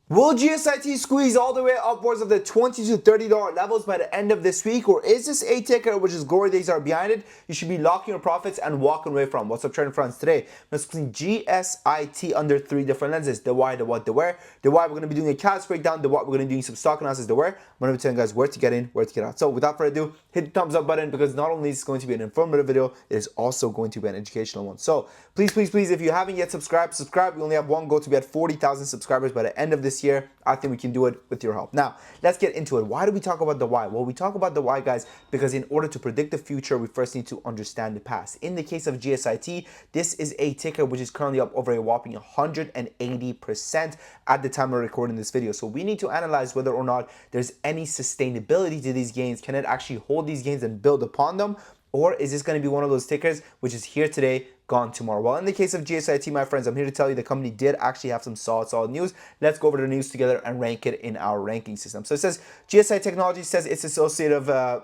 Will GSIT squeeze all the way upwards of the $20 to $30 levels by the end of this week, or is this a ticker which is glory days are behind it? You should be locking your profits and walking away from. What's up, trading friends? Today, I'm discussing GSIT under three different lenses: the why, the what, the where. The why, we're going to be doing a catalyst breakdown. The what, we're going to be doing some stock analysis. The where, I'm going to be telling you guys where to get in, where to get out. So without further ado, hit the thumbs up button, because not only is it going to be an informative video, it is also going to be an educational one. So please, if you haven't yet subscribed, subscribe. We only have one goal to be at 40,000 subscribers by the end of this year. I think we can do it with your help. Now, let's get into it. Why do we talk about the why? Well, we talk about the why, guys, because in order to predict the future, we first need to understand the past. In the case of GSIT, this is a ticker which is currently up over a whopping 180% at the time of recording this video. So we need to analyze whether or not there's any sustainability to these gains. Can it actually hold these gains and build upon them? Or is this going to be one of those tickers which is here today, gone tomorrow? Well, in the case of GSIT, my friends, I'm here to tell you the company did actually have some solid news. Let's go over the news together and rank it in our ranking system. So it says GSI Technology says its associative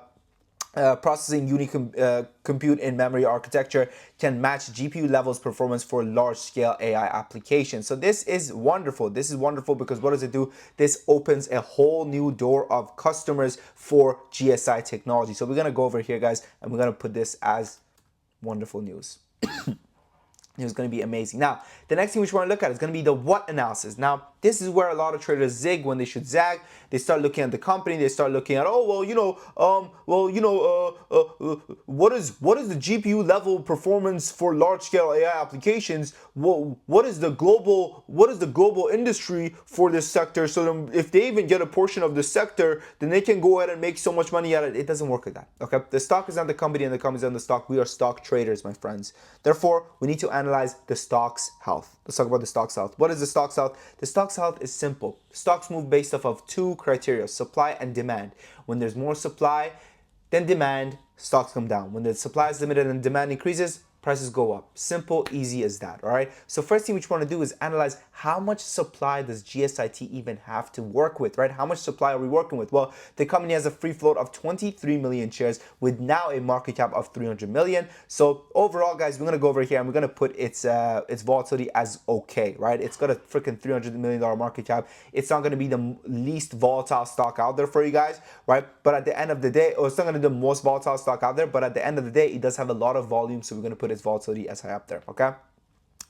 processing unique compute in memory architecture can match GPU levels performance for large-scale AI applications. So this is wonderful. This is wonderful because what does it do? This opens a whole new door of customers for GSI Technology. So we're going to go over here, guys, and we're going to put this as wonderful news. It's going to be amazing. Now, the next thing we want to look at is going to be the what analysis. Now, this is where a lot of traders zig when they should zag. They start looking at the company. They start looking at, oh, what is the GPU level performance for large-scale AI applications? What is the global industry for this sector? So then if they even get a portion of the sector, then they can go ahead and make so much money at it. It doesn't work like that. Okay, the stock is not the company, and the company is not the stock. We are stock traders, my friends. Therefore, we need to analyze the stock's health. Let's talk about the stock's health. What is the stock's health? The stock's health is simple. Stocks move based off of two criteria: supply and demand. When there's more supply than demand, stocks come down. When the supply is limited and demand increases, prices go up. Simple, easy as that, all right? So first thing we want to do is analyze how much supply does GSIT even have to work with, right? How much supply are we working with? Well, the company has a free float of 23 million shares with now a market cap of 300 million. So overall, guys, we're going to go over here and we're going to put its volatility as okay, right? It's got a freaking $300 million market cap. It's not going to be the least volatile stock out there for you guys, right? But at the end of the day, or it's not going to be the most volatile stock out there, but at the end of the day, it does have a lot of volume, so we're going to put its volatility as high up there, okay?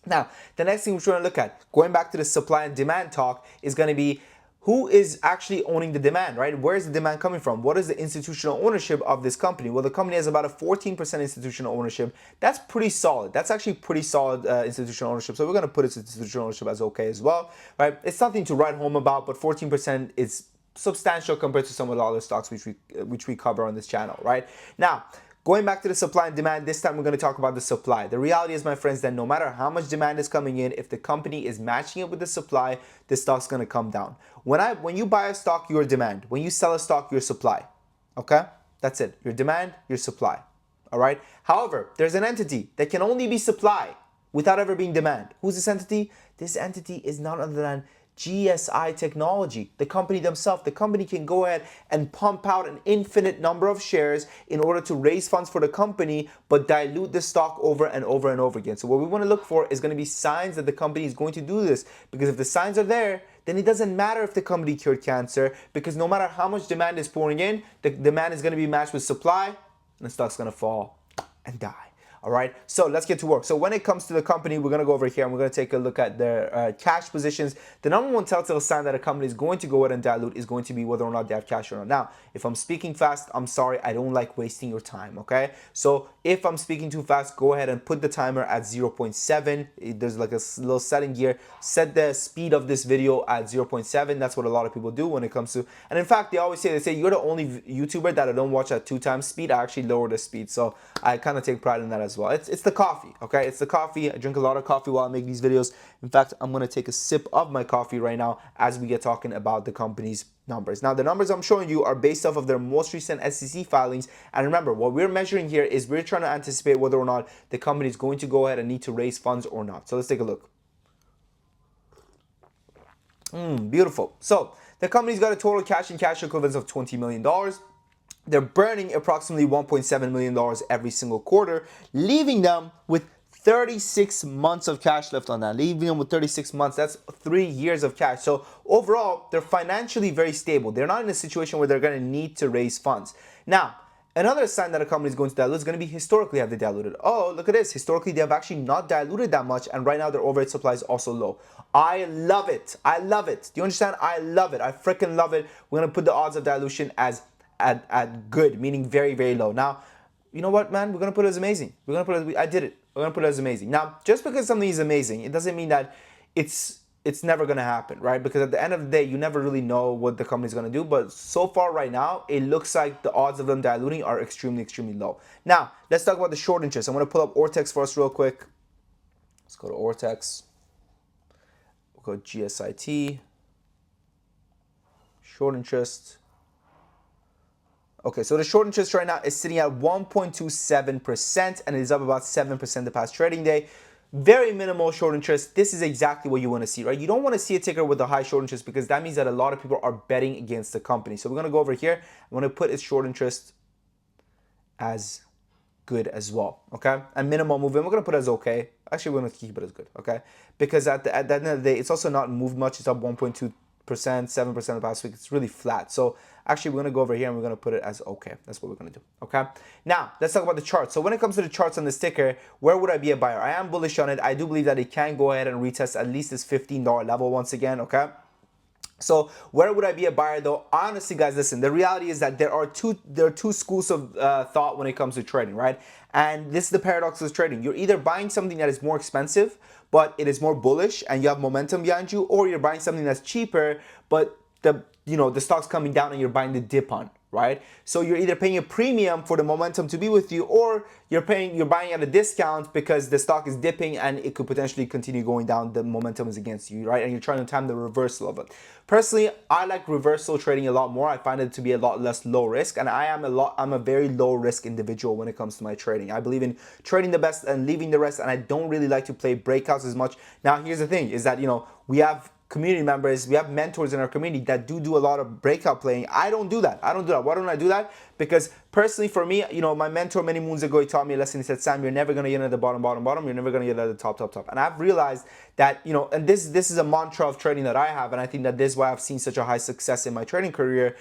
Now, the next thing we're trying to look at, going back to the supply and demand talk, is going to be who is actually owning the demand, right? Where is the demand coming from? What is the institutional ownership of this company? Well, the company has about a 14% institutional ownership. That's pretty solid. That's actually pretty solid institutional ownership. So we're going to put its institutional ownership as okay as well, right? It's nothing to write home about, but 14% is substantial compared to some of the other stocks which we cover on this channel, right? Now, going back to the supply and demand, this time we're going to talk about the supply. The reality is, my friends, that no matter how much demand is coming in, if the company is matching it with the supply, the stock's going to come down. When you buy a stock, your demand. When you sell a stock, your supply. Okay? That's it. Your demand, your supply. All right? However, there's an entity that can only be supply without ever being demand. Who's this entity? This entity is none other than GSI Technology, the company themselves. The company can go ahead and pump out an infinite number of shares in order to raise funds for the company, but dilute the stock over and over and over again. So what we want to look for is going to be signs that the company is going to do this, because if the signs are there, then it doesn't matter if the company cured cancer, because no matter how much demand is pouring in, the demand is going to be matched with supply, and the stock's going to fall and die. All right, so let's get to work. So when it comes to the company, we're going to go over here and we're going to take a look at their cash positions. The number one telltale sign that a company is going to go ahead and dilute is going to be whether or not they have cash or not. Now, if I'm speaking fast, I'm sorry, I don't like wasting your time, okay? So if I'm speaking too fast, go ahead and put the timer at 0.7. There's like a little setting here. Set the speed of this video at 0.7. That's what a lot of people do when it comes to, and in fact, they say you're the only YouTuber that I don't watch at 2 times speed. I actually lower the speed. So I kind of take pride in that as well. It's the coffee, okay? It's the coffee. I drink a lot of coffee while I make these videos. In fact, I'm going to take a sip of my coffee right now as we get talking about the company's numbers. Now, the numbers I'm showing you are based off of their most recent SEC filings. And remember, what we're measuring here is we're trying to anticipate whether or not the company is going to go ahead and need to raise funds or not. So let's take a look. Beautiful. So the company's got a total cash and cash equivalents of $20 million. They're burning approximately $1.7 million every single quarter, leaving them with 36 months of cash left on that. Leaving them with 36 months, that's 3 years of cash. So overall, they're financially very stable. They're not in a situation where they're going to need to raise funds. Now, another sign that a company is going to dilute is going to be historically have they diluted. Oh, look at this. Historically, they have actually not diluted that much, and right now their overhead supply is also low. I love it. I love it. Do you understand? I love it. I freaking love it. We're going to put the odds of dilution as at good, meaning very, very low. Now, you know what, man? We're going to put it as amazing. We're going to put it as, I did it. We're going to put it as amazing. Now, just because something is amazing, it doesn't mean that it's never going to happen, right? Because at the end of the day, you never really know what the company's going to do. But so far right now, it looks like the odds of them diluting are extremely, extremely low. Now, let's talk about the short interest. I'm going to pull up Ortex for us real quick. Let's go to Ortex. We'll go GSIT. Short interest. Okay, so the short interest right now is sitting at 1.27%, and it is up about 7% the past trading day. Very minimal short interest. This is exactly what you want to see, right? You don't want to see a ticker with a high short interest because that means that a lot of people are betting against the company. So we're going to go over here. I'm going to put its short interest as good as well, okay? And minimal movement, we're going to put it as okay. Actually, we're going to keep it as good, okay? Because at the end of the day, it's also not moved much. It's up 1.2%, 7% the past week. It's really flat. So actually, we're going to go over here and we're going to put it as okay. That's what we're going to do, okay? Now, let's talk about the chart. So when it comes to the charts on this ticker, where would I be a buyer? I am bullish on it. I do believe that it can go ahead and retest at least this $15 level once again, okay? So where would I be a buyer though? Honestly, guys, listen, the reality is that there are two schools of thought when it comes to trading, right? And this is the paradox of trading. You're either buying something that is more expensive, but it is more bullish and you have momentum behind you, or you're buying something that's cheaper, but the stock's coming down and you're buying the dip on, right? So you're either paying a premium for the momentum to be with you, or you're buying at a discount because the stock is dipping and it could potentially continue going down. The momentum is against you, right? And you're trying to time the reversal of it. Personally, I like reversal trading a lot more. I find it to be a lot less low risk, and I'm a very low risk individual when it comes to my trading. I believe in trading the best and leaving the rest, and I don't really like to play breakouts as much. Now, here's the thing: is that we have community members, we have mentors in our community that do a lot of breakout playing. I don't do that. Why don't I do that? Because personally for me, my mentor many moons ago, he taught me a lesson. He said, Sam, you're never going to get at the bottom. You're never going to get at the top. And I've realized that, and this is a mantra of trading that I have. And I think that this is why I've seen such a high success in my trading career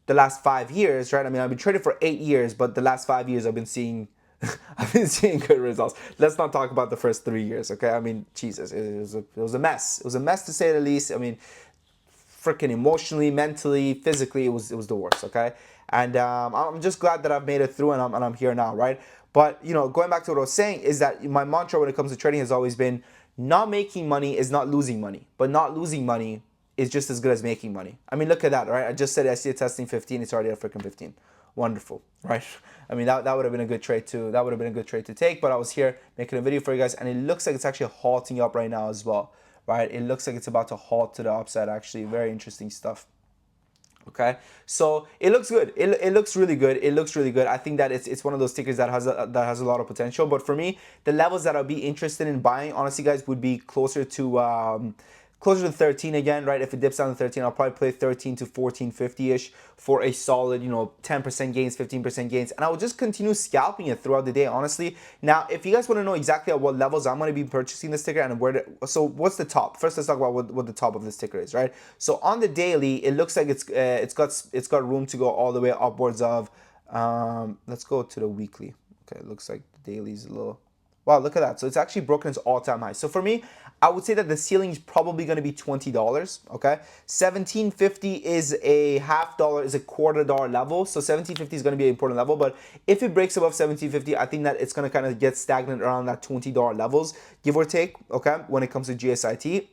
the last 5 years, right? I mean, I've been trading for 8 years, but the last 5 years I've been seeing good results. Let's not talk about the first 3 years, okay? I mean, Jesus, it was a mess. It was a mess to say the least. I mean, freaking emotionally, mentally, physically, it was the worst, okay? And I'm just glad that I've made it through and I'm here now, right? But going back to what I was saying is that my mantra when it comes to trading has always been not making money is not losing money, but not losing money is just as good as making money. I mean, look at that, right? I just said I see it testing 15. It's already at freaking 15. Wonderful, right? I mean, that would have been a good trade too. That would have been a good trade to take, but I was here making a video for you guys, and it looks like it's actually halting up right now as well, right? It looks like it's about to halt to the upside, actually. Very interesting stuff. Okay, so it looks good. It looks really good. It looks really good. I think that it's one of those tickers that has a lot of potential. But for me, the levels that I'll be interested in buying, honestly, guys, would be closer to 13 again, right? If it dips down to 13, I'll probably play 13 to 14.50-ish for a solid, 10% gains, 15% gains. And I will just continue scalping it throughout the day, honestly. Now, if you guys want to know exactly at what levels I'm going to be purchasing this ticker and so what's the top? First, let's talk about what the top of this ticker is, right? So on the daily, it looks like it's got room to go all the way upwards of, let's go to the weekly. Okay, it looks like the daily is a little... Wow, look at that. So it's actually broken its all-time high. So for me, I would say that the ceiling is probably going to be $20, okay? $17.50 is a $0.50, is a $0.25 level. So $17.50 is going to be an important level. But if it breaks above $17.50, I think that it's going to kind of get stagnant around that $20 levels, give or take, okay, when it comes to GSIT.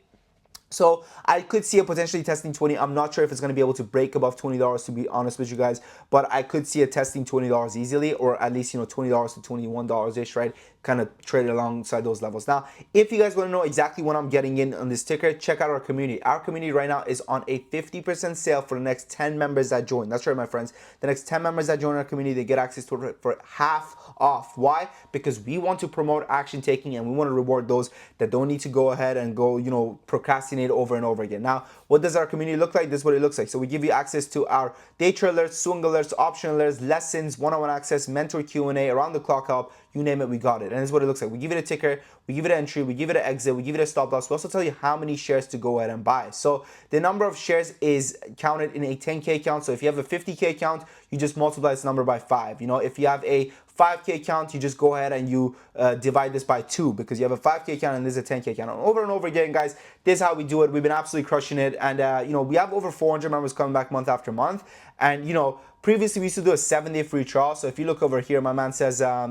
So I could see it potentially testing 20. I'm not sure if it's going to be able to break above $20, to be honest with you guys, but I could see it testing $20 easily, or at least, $20 to $21-ish, right? Kind of trade alongside those levels. Now, if you guys want to know exactly what I'm getting in on this ticker, check out our community. Our community right now is on a 50% sale for the next 10 members that join. That's right, my friends. The next 10 members that join our community, they get access to it for half off. Why? Because we want to promote action taking, and we want to reward those that don't need to go ahead and go, procrastinate over and over again. Now, what does our community look like? This is what it looks like. So we give you access to our day trade alerts, swing alerts, option alerts, lessons, one-on-one access, mentor Q&A, around the clock help, you name it, we got it. And this is what it looks like. We give it a ticker, we give it an entry, we give it an exit, we give it a stop loss. We also tell you how many shares to go ahead and buy. So the number of shares is counted in a 10K account. So if you have a 50K account, you just multiply this number by 5. You know, if you have a 5K account, you just go ahead and you divide this by 2 because you have a 5K account and this is a 10K account. And over again, guys, this is how we do it. We've been absolutely crushing it. And, you know, we have over 400 members coming back month after month. And, you know, previously we used to do a 7-day free trial. So if you look over here, my man says, my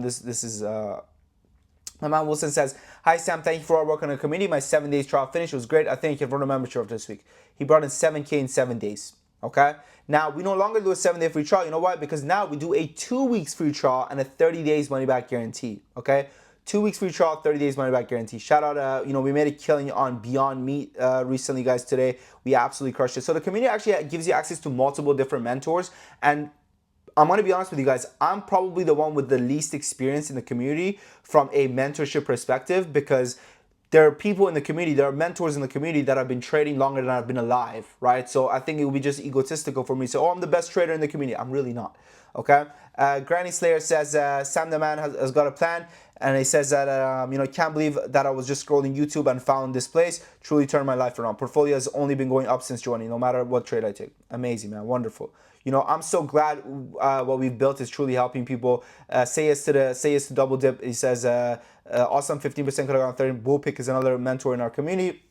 man Wilson says, "Hi Sam, thank you for our work on the community. My 7 days trial finished. It was great. I thank you for the membership this week." He brought in 7K in 7 days. Okay. Now we no longer do a 7-day free trial. You know why? Because now we do a 2 weeks free trial and a 30 days money back guarantee. Okay. 2 weeks free trial, 30 days money back guarantee. Shout out, you know, we made a killing on Beyond Meat recently, guys. Today we absolutely crushed it. So the community actually gives you access to multiple different mentors, and I'm going to be honest with you guys, I'm probably the one with the least experience in the community from a mentorship perspective, because there are people in the community, there are mentors in the community that have been trading longer than I've been alive, right? So I think it would be just egotistical for me to say, oh, I'm the best trader in the community. I'm really not, okay? Granny Slayer says, Sam the man has got a plan. And he says that, you know, can't believe that I was just scrolling YouTube and found this place. Truly turned my life around. Portfolio has only been going up since joining, no matter what trade I take. Amazing, man. Wonderful. You know, I'm so glad what we've built is truly helping people. Say yes to Double Dip. He says, awesome, 15% could have gone 30. Bull Pick is another mentor in our community.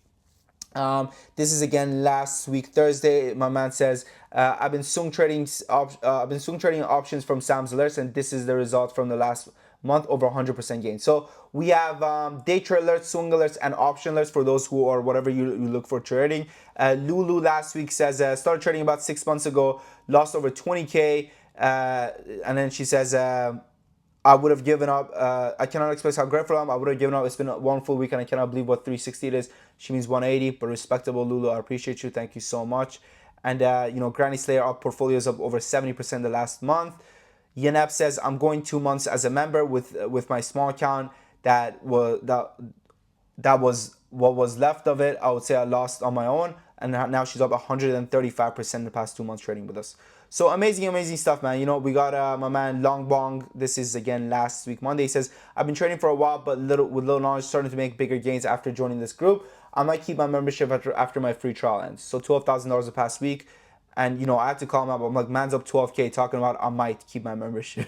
This is again last week Thursday. My man says, I've been swing trading options from Sam's alerts, and this is the result from the last month, over 100% gain. So we have day trade alerts, swing alerts, and option alerts for those who are whatever you look for trading. Lulu last week says, started trading about 6 months ago, lost over 20K, and then she says, I would have given up. I cannot express how grateful I am. I would have given up. It's been one full week and I cannot believe what 360 it is. She means 180, but respectable, Lulu. I appreciate you. Thank you so much. And, you know, Granny Slayer, our portfolio is up over 70% the last month. Yanep says, I'm going 2 months as a member with my small account. That was what was left of it. I would say I lost on my own. And now she's up 135% in the past 2 months trading with us. So amazing stuff, man. You know, we got my man Long Bong. This is again last week Monday. He says, I've been trading for a while, but with little knowledge, starting to make bigger gains after joining this group. I might keep my membership after my free trial ends. So $12,000 the past week. And, you know, I had to call him up. I'm like, man's up 12K talking about I might keep my membership.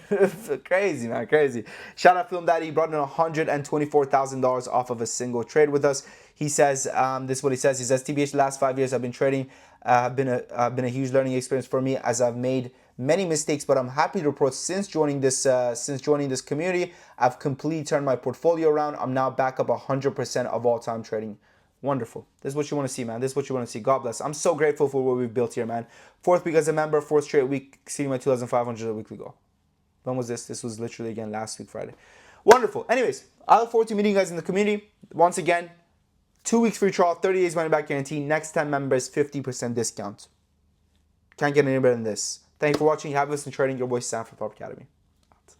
Crazy, man, crazy. Shout out Film Daddy. He brought in $124,000 off of a single trade with us. He says, this is what he says. He says, TBH, the last 5 years I've been trading. Have been a huge learning experience for me, as I've made many mistakes, but I'm happy to report since joining this community, I've completely turned my portfolio around. I'm now back up 100% of all-time trading. Wonderful. This is what you want to see, man. This is what you want to see. God bless. I'm so grateful for what we've built here, man. 4th week as a member, 4th straight week, exceeding my 2,500 a weekly goal. When was this? This was literally, again, last week, Friday. Wonderful. Anyways, I look forward to meeting you guys in the community. Once again, 2 weeks free trial, 30 days money back guarantee. Next 10 members, 50% discount. Can't get any better than this. Thank you for watching. You have listened to Trading. Your boy, Sam from Pop Academy.